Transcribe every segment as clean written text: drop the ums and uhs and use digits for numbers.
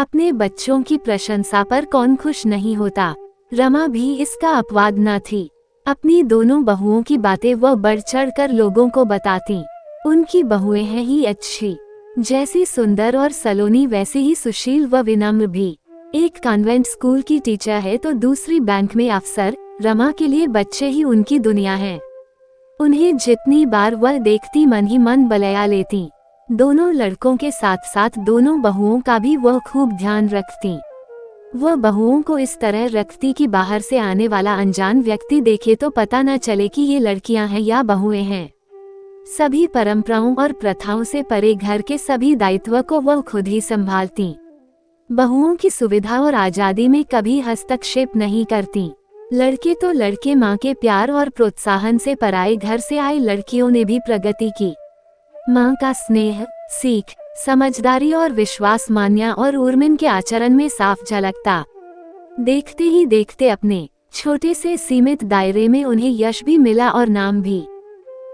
अपने बच्चों की प्रशंसा पर कौन खुश नहीं होता। रमा भी इसका अपवाद न थी। अपनी दोनों बहुओं की बातें वह बढ़ चढ़ कर लोगों को बताती। उनकी बहुएं हैं ही अच्छी, जैसी सुंदर और सलोनी वैसी ही सुशील व विनम्र भी। एक कॉन्वेंट स्कूल की टीचर है तो दूसरी बैंक में अफसर। रमा के लिए बच्चे ही उनकी दुनिया है। उन्हें जितनी बार वह देखती मन ही मन बलया लेती। दोनों लड़कों के साथ साथ दोनों बहुओं का भी वह खूब ध्यान रखती। वह बहुओं को इस तरह रखती कि बाहर से आने वाला अनजान व्यक्ति देखे तो पता न चले कि ये लड़कियां हैं या बहुएं हैं। सभी परंपराओं और प्रथाओं से परे घर के सभी दायित्व को वह खुद ही संभालती। बहुओं की सुविधा और आजादी में कभी हस्तक्षेप नहीं करती। लड़के तो लड़के, माँ के प्यार और प्रोत्साहन से पराए घर से आए लड़कियों ने भी प्रगति की। माँ का स्नेह, सीख, समझदारी और विश्वास मान्या और उर्मिन के आचरण में साफ झलकता। देखते ही देखते अपने छोटे से सीमित दायरे में उन्हें यश भी मिला और नाम भी।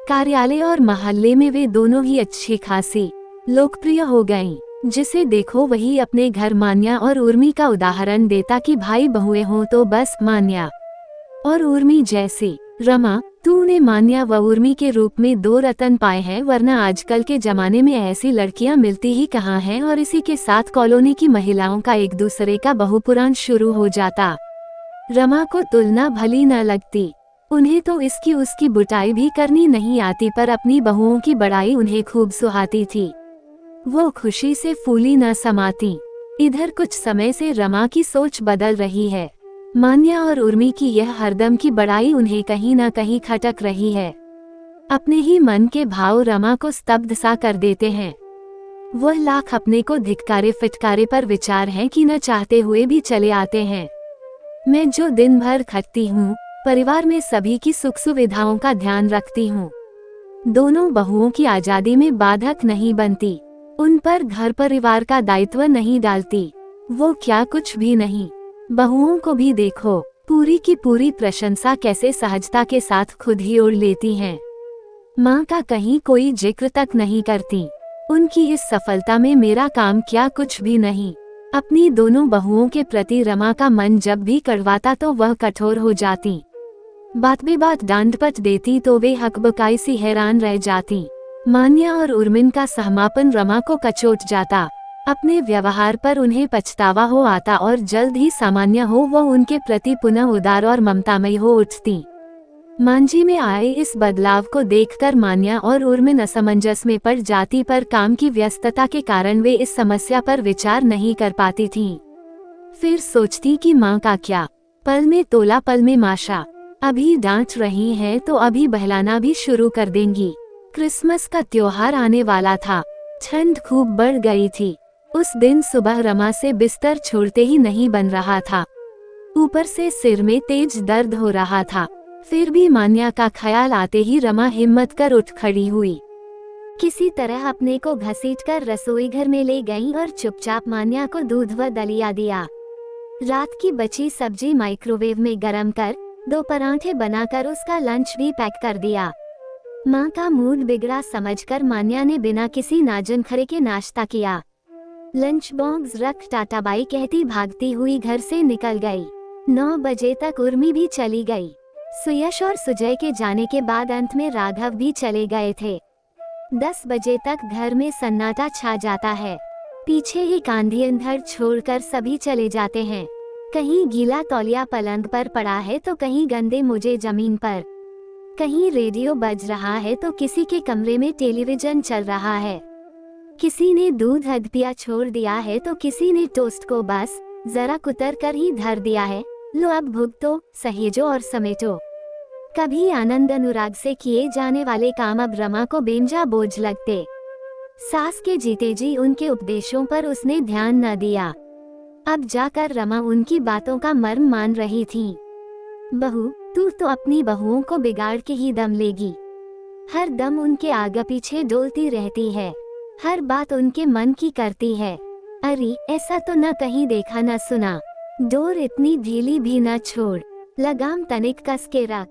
कार्यालय और मोहल्ले में वे दोनों ही अच्छी खासी लोकप्रिय हो गईं। जिसे देखो वही अपने घर मान्या और उर्मी का उदाहरण देता कि भाई बहुएं हों तो बस मान्या और उर्मी जैसी। रमा, तूने मान्या व उर्मी के रूप में दो रतन पाए हैं, वरना आजकल के जमाने में ऐसी लड़कियां मिलती ही कहाँ हैं। और इसी के साथ कॉलोनी की महिलाओं का एक दूसरे का बहुपुराण शुरू हो जाता। रमा को तुलना भली न लगती। उन्हें तो इसकी उसकी बुटाई भी करनी नहीं आती, पर अपनी बहुओं की बड़ाई उन्हें खूब सुहाती थी। वो खुशी से फूली न समाती। इधर कुछ समय से रमा की सोच बदल रही है। मान्या और उर्मी की यह हरदम की बड़ाई उन्हें कहीं न कहीं खटक रही है। अपने ही मन के भाव रमा को स्तब्ध सा कर देते हैं। वह लाख अपने को धिक्कारे फिटकारे पर विचार हैं कि न चाहते हुए भी चले आते हैं। मैं जो दिन भर खटती हूँ, परिवार में सभी की सुख सुविधाओं का ध्यान रखती हूँ, दोनों बहुओं की आजादी में बाधक नहीं बनती, उन पर घर परिवार का दायित्व नहीं डालती, वो क्या कुछ भी नहीं। बहुओं को भी देखो, पूरी की पूरी प्रशंसा कैसे सहजता के साथ खुद ही ओढ़ लेती हैं। माँ का कहीं कोई जिक्र तक नहीं करती। उनकी इस सफलता में मेरा काम क्या कुछ भी नहीं। अपनी दोनों बहुओं के प्रति रमा का मन जब भी कड़वाता तो वह कठोर हो जाती। बात बे बात डांटपट देती तो वे हकबकाई सी हैरान रह जाती। मान्या और उर्मिन का सहमापन रमा को कचोट जाता। अपने व्यवहार पर उन्हें पछतावा हो आता और जल्द ही सामान्य हो वह उनके प्रति पुनः उदार और ममतामयी हो उठती। मांझी में आए इस बदलाव को देखकर मान्या और उर्मिन असमंजस में पड़ जाती, पर काम की व्यस्तता के कारण वे इस समस्या पर विचार नहीं कर पाती थीं। फिर सोचती कि माँ का क्या, पल में तोला पल में माशा। अभी डांट रही हैं तो अभी बहलाना भी शुरू कर देंगी। क्रिसमस का त्योहार आने वाला था। ठंड खूब बढ़ गई थी। उस दिन सुबह रमा से बिस्तर छोड़ते ही नहीं बन रहा था। ऊपर से सिर में तेज दर्द हो रहा था। फिर भी मान्या का ख्याल आते ही रमा हिम्मत कर उठ खड़ी हुई। किसी तरह अपने को घसीटकर रसोई घर में ले गई और चुपचाप मान्या को दूध व दलिया दिया। रात की बची सब्जी माइक्रोवेव में गरम कर 2 पराठे बनाकर उसका लंच भी पैक कर दिया। माँ का मूड बिगड़ा समझकर मान्या ने बिना किसी नाजनखरे के नाश्ता किया। लंच बॉक्स रख टाटाबाई कहती भागती हुई घर से निकल गई। 9 बजे तक उर्मी भी चली गई। सुयश और सुजय के जाने के बाद अंत में राघव भी चले गए थे। 10 बजे तक घर में सन्नाटा छा जाता है। पीछे एक आंधी अंधड़ छोड़कर सभी चले जाते हैं। कहीं गीला तौलिया पलंग पर पड़ा है तो कहीं गंदे मोजे जमीन पर। कहीं रेडियो बज रहा है तो किसी के कमरे में टेलीविजन चल रहा है। किसी ने दूध अधपिया छोड़ दिया है तो किसी ने टोस्ट को बस जरा कुतर कर ही धर दिया है। लो अब भुगतो, सहेजो और समेटो। कभी आनंद अनुराग से किए जाने वाले काम अब रमा को बेमजा बोझ लगते। सास के जीते जी उनके उपदेशों पर उसने ध्यान न दिया। अब जाकर रमा उनकी बातों का मर्म मान रही थी। बहू, तू तो अपनी बहुओं को बिगाड़ के ही दम लेगी। हर दम उनके आगे पीछे डोलती रहती है। हर बात उनके मन की करती है। अरे ऐसा तो न कहीं देखा न सुना। डोर इतनी ढीली भी न छोड़, लगाम तनिक कस के रख।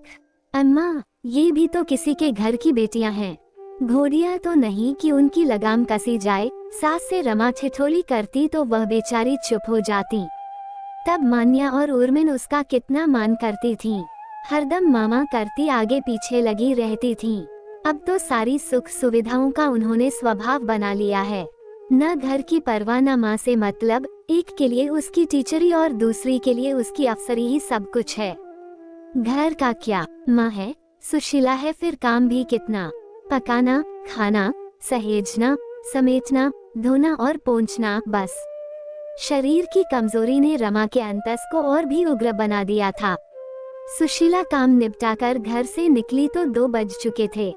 अम्मा, ये भी तो किसी के घर की बेटियां हैं। घोड़ियां तो नहीं कि उनकी लगाम कसी जाए। सास से रमा ठिठोली करती तो वह बेचारी चुप हो जाती। तब मान्या और उर्मिन उसका कितना मान करती थीं। हरदम मामा करती आगे पीछे लगी रहती थीं। अब तो सारी सुख सुविधाओं का उन्होंने स्वभाव बना लिया है। न घर की परवाह न माँ से मतलब, एक के लिए उसकी टीचरी और दूसरी के लिए उसकी अफसरी ही सब कुछ है। घर का क्या, माँ है, सुशीला है, फिर काम भी कितना, पकाना, खाना, सहेजना, समेटना, धोना और पोंछना, बस। शरीर की कमजोरी ने रमा के अंतस को और भी उग्र बना दिया था। सुशीला काम निपटाकर घर से निकली तो 2 बज चुके थे।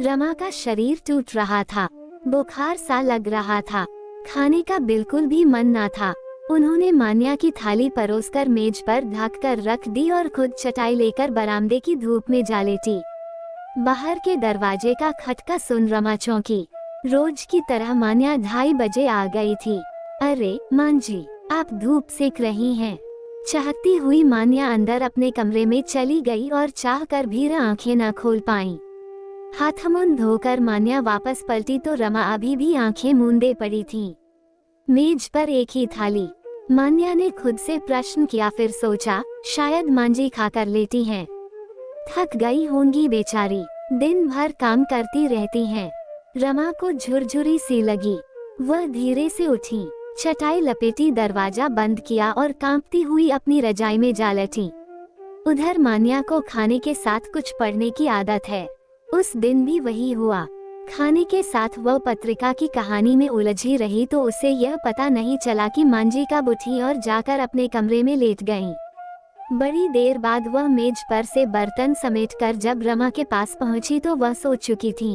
रमा का शरीर टूट रहा था, बुखार सा लग रहा था, खाने का बिल्कुल भी मन ना था। उन्होंने मान्या की थाली परोसकर मेज पर ढक कर रख दी और खुद चटाई लेकर बरामदे की धूप में जा लेटी। बाहर के दरवाजे का खटका सुन रमा चौंकी। रोज की तरह मान्या 2:30 बजे आ गई थी। अरे मां जी, आप धूप सेक रही हैं। चहकती हुई मान्या अंदर अपने कमरे में चली गई और चाह कर भी आंखें न खोल पाई। हाथ मुंह धोकर मान्या वापस पलटी तो रमा अभी भी आंखें मूंदे पड़ी थी। मेज पर एक ही थाली। मान्या ने खुद से प्रश्न किया, फिर सोचा शायद मांजी खाकर लेटी हैं। थक गई होंगी बेचारी, दिन भर काम करती रहती हैं। रमा को झुरझुरी सी लगी। वह धीरे से उठी, चटाई लपेटी, दरवाजा बंद किया और कांपती हुई अपनी रजाई में जा लेटी। उधर मान्या को खाने के साथ कुछ पढ़ने की आदत है। उस दिन भी वही हुआ। खाने के साथ वह पत्रिका की कहानी में उलझी रही तो उसे यह पता नहीं चला कि मांजी कब उठी और जाकर अपने कमरे में लेट गईं। बड़ी देर बाद वह मेज पर से बर्तन समेटकर जब रमा के पास पहुंची तो वह सो चुकी थी।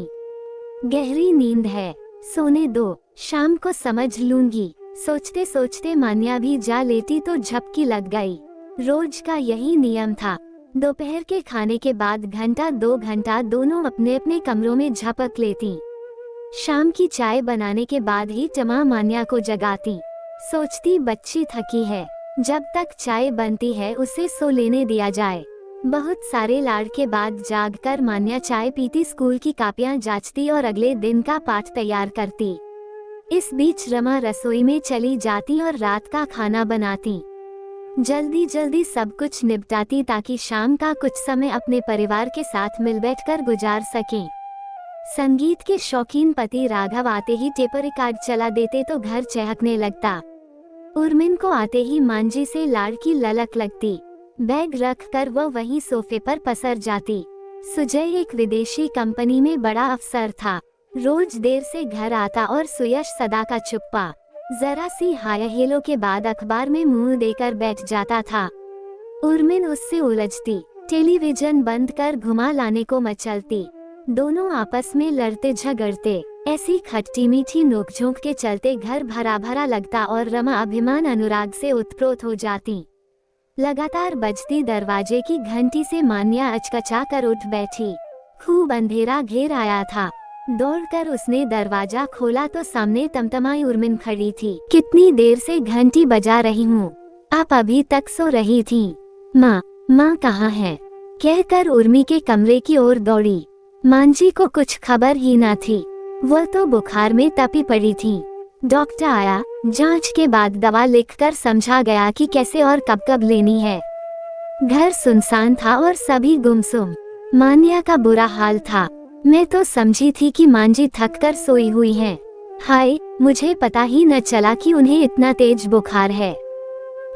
गहरी नींद है, सोने दो, शाम को समझ लूंगी। सोचते सोचते मान्या भी जा लेटी तो झपकी लग गई। रोज का यही नियम था। दोपहर के खाने के बाद 1-2 घंटा दोनों अपने अपने कमरों में झपक लेती। शाम की चाय बनाने के बाद ही रमा मान्या को जगाती। सोचती बच्ची थकी है, जब तक चाय बनती है उसे सो लेने दिया जाए। बहुत सारे लाड़ के बाद जागकर मान्या चाय पीती, स्कूल की कापियां जांचती और अगले दिन का पाठ तैयार करती। इस बीच रमा रसोई में चली जाती और रात का खाना बनाती। जल्दी जल्दी सब कुछ निपटाती ताकि शाम का कुछ समय अपने परिवार के साथ मिल बैठकर गुजार सकें। संगीत के शौकीन पति राघव आते ही टेप रिकॉर्ड चला देते तो घर चहकने लगता। उर्मिन को आते ही मांझी से लाड़ की ललक लगती। बैग रखकर वह वहीं सोफे पर पसर जाती। सुजय एक विदेशी कंपनी में बड़ा अफसर था। रोज देर से घर आता और सुयश सदा का चुप्पा। जरा सी हाय हेलो के बाद अखबार में मुंह देकर बैठ जाता था। उर्मिन उससे उलझती, टेलीविजन बंद कर घुमा लाने को मचलती। दोनों आपस में लड़ते झगड़ते। ऐसी खट्टी मीठी नोकझोंक के चलते घर भरा भरा लगता और रमा अभिमान अनुराग से उत्प्रोत हो जाती। लगातार बजती दरवाजे की घंटी से मान्या अचकचा कर उठ बैठी। खूब अंधेरा घेर आया था। दौड़कर उसने दरवाजा खोला तो सामने तमतमाई उर्मिन खड़ी थी। कितनी देर से घंटी बजा रही हूँ, आप अभी तक सो रही थीं। माँ कहाँ है? कहकर उर्मी के कमरे की ओर दौड़ी। मांझी को कुछ खबर ही न थी। वह तो बुखार में तपी पड़ी थी। डॉक्टर आया, जांच के बाद दवा लिखकर समझा गया कि कैसे और कब कब लेनी है। घर सुनसान था और सभी गुमसुम। मान्या का बुरा हाल था। मैं तो समझी थी कि मांझी थककर सोई हुई हैं। हाय, मुझे पता ही न चला कि उन्हें इतना तेज बुखार है।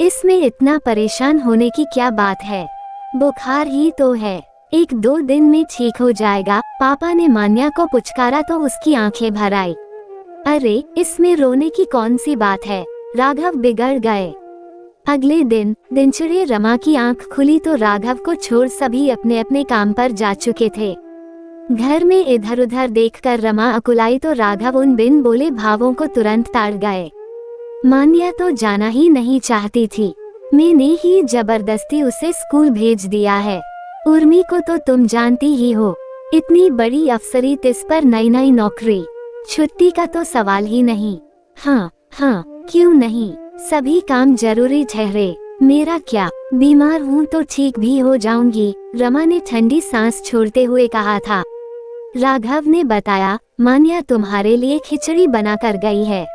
इसमें इतना परेशान होने की क्या बात है? बुखार ही तो है, 1-2 दिन में ठीक हो जाएगा। पापा ने मान्या को पुचकारा तो उसकी आंखें भर आई। अरे, इसमें रोने की कौन सी बात है? राघव बिगड़ गए। अगले दिन दिनचर्या रमा की आंख खुली तो राघव को छोड़ सभी अपने अपने काम पर जा चुके थे। घर में इधर उधर देखकर रमा अकुलाई तो राघव उन बिन बोले भावों को तुरंत ताड़ गए। मान्या तो जाना ही नहीं चाहती थी। मैंने ही जबरदस्ती उसे स्कूल भेज दिया है। उर्मी को तो तुम जानती ही हो, इतनी बड़ी अफसरी, तिस पर नई नई नौकरी, छुट्टी का तो सवाल ही नहीं। हाँ, क्यों नहीं, सभी काम जरूरी ठहरे। मेरा क्या, बीमार हूँ तो ठीक भी हो जाऊंगी, रमा ने ठंडी सांस छोड़ते हुए कहा था। राघव ने बताया, मान्या तुम्हारे लिए खिचड़ी बनाकर गई है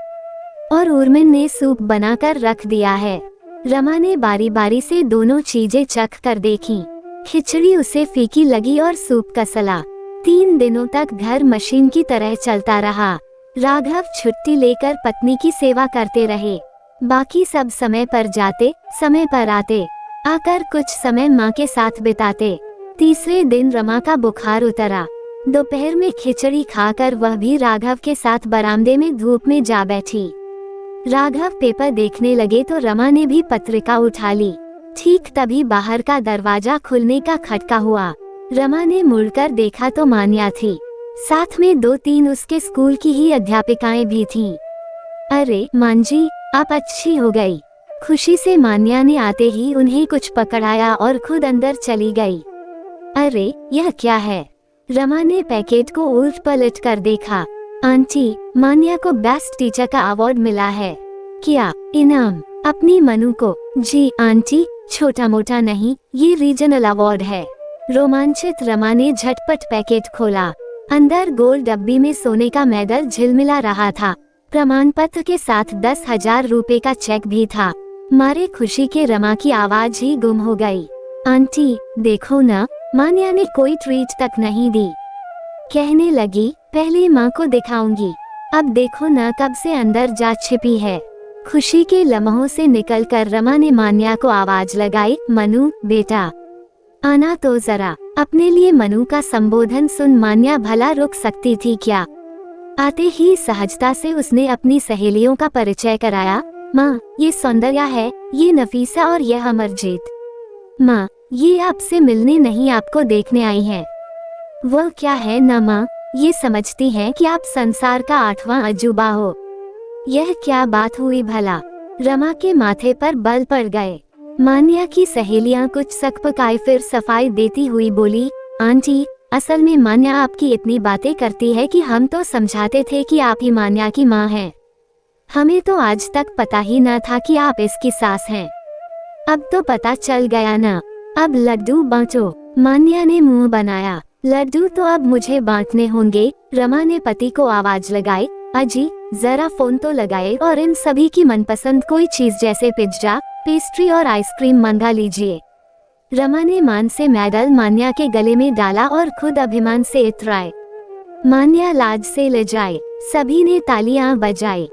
और उर्मिन ने सूप बनाकर रख दिया है। रमा ने बारी बारी से दोनों चीजें चख कर देखी। खिचड़ी उसे फीकी लगी और सूप कसला। 3 दिनों तक घर मशीन की तरह चलता रहा। राघव छुट्टी लेकर पत्नी की सेवा करते रहे। बाकी सब समय पर जाते, समय पर आते, आकर कुछ समय माँ के साथ बिताते। तीसरे दिन रमा का बुखार उतरा। दोपहर में खिचड़ी खाकर वह भी राघव के साथ बरामदे में धूप में जा बैठी। राघव पेपर देखने लगे तो रमा ने भी पत्रिका उठा ली। ठीक तभी बाहर का दरवाजा खुलने का खटका हुआ। रमा ने मुड़कर देखा तो मान्या थी। साथ में 2-3 उसके स्कूल की ही अध्यापिकाएं भी थीं। अरे मांजी, आप अच्छी हो गई। खुशी से मान्या ने आते ही उन्हें कुछ पकड़ाया और खुद अंदर चली गई। अरे यह क्या है? रमा ने पैकेट को उलट पलट कर देखा। आंटी, मान्या को बेस्ट टीचर का अवार्ड मिला है। क्या इनाम? अपनी मनु को। जी आंटी, छोटा मोटा नहीं, ये रीजनल अवार्ड है। रोमांचित रमा ने झटपट पैकेट खोला। अंदर गोल डब्बी में सोने का मेडल झिलमिला रहा था। प्रमाण पत्र के साथ 10,000 रुपए का चेक भी था। मारे खुशी के रमा की आवाज ही गुम हो गई। आंटी देखो ना, मान्या ने कोई ट्रीट तक नहीं दी। कहने लगी, पहले माँ को दिखाऊंगी, अब देखो ना कब से अंदर जा छिपी है। खुशी के लम्हों से निकलकर रमा ने मान्या को आवाज लगाई, मनु बेटा आना तो जरा। अपने लिए मनु का संबोधन सुन मान्या भला रुक सकती थी क्या? आते ही सहजता से उसने अपनी सहेलियों का परिचय कराया। माँ, ये सौंदर्या है, ये नफीसा और यह अमरजीत। माँ, ये आपसे मिलने नहीं आपको देखने आई हैं। वह क्या है ना माँ, ये समझती हैं कि आप संसार का 8वां अजूबा हो। यह क्या बात हुई भला? रमा के माथे पर बल पड़ गए। मान्या की सहेलियां कुछ सकपकाए फिर सफाई देती हुई बोली, आंटी असल में मान्या आपकी इतनी बातें करती है कि हम तो समझाते थे कि आप ही मान्या की माँ हैं। हमें तो आज तक पता ही न था कि आप इसकी सास हैं। अब तो पता चल गया ना। अब लड्डू बांटो। मान्या ने मुंह बनाया। लड्डू तो अब मुझे बांटने होंगे। रमा ने पति को आवाज लगाई, अजी जरा फोन तो लगाए और इन सभी की मनपसंद कोई चीज जैसे पिज्जा, पेस्ट्री और आइसक्रीम मंगा लीजिए। रमा ने मान से मेडल मान्या के गले में डाला और खुद अभिमान से इतराए। मान्या लाज से लजाए। सभी ने तालियां बजाई।